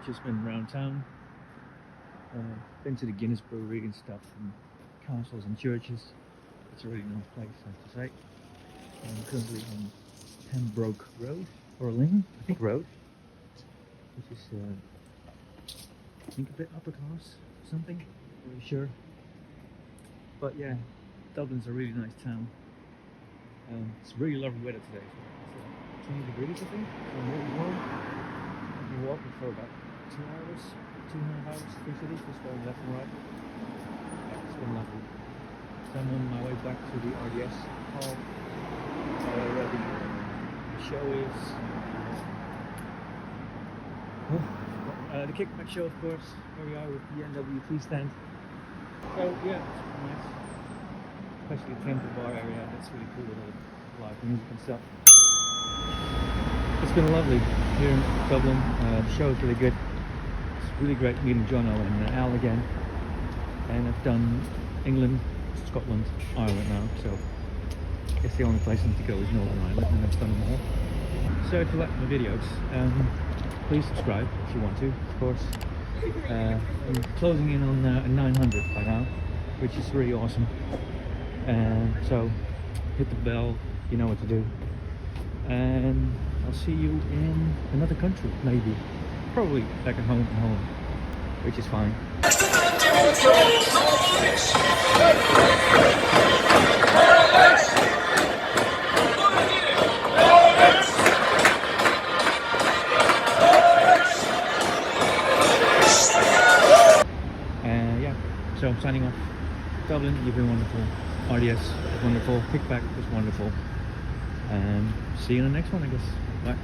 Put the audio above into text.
just been around town. Been to the Guinness Brewery and stuff, and castles and churches. It's a really nice place, I have to say. I'm currently on Pembroke Road, or Lynn, I think Road, which is I think a bit upper class or something, not really sure. But yeah, Dublin's a really nice town. It's really lovely weather today. It's 20 degrees, I think. So really warm. I've been walking for about 2 hours, 2.5 hours through cities, just going left and right. Yeah, it's been lovely. So I'm on my way back to the RDS hall, where the show is. The Kickback show, of course, where we are with the NWT stand. So yeah, it's nice. Especially the Temple Bar area, that's really cool with all the live music and stuff. It's been lovely here in Dublin. The show is really good. It's really great meeting Jono and Al again. And I've done England, Scotland, Ireland now, so I guess the only place I need to go is Northern Ireland, and I've done them all. So if you like my videos, please subscribe if you want to, of course. I'm closing in on 900 by now, which is really awesome. So hit the bell, you know what to do. And I'll see you in another country, maybe. Probably back at home, which is fine. Yeah, so I'm signing off. Dublin, you've been wonderful. RDS was wonderful. Kickback was wonderful. And see you in the next one, I guess. Bye.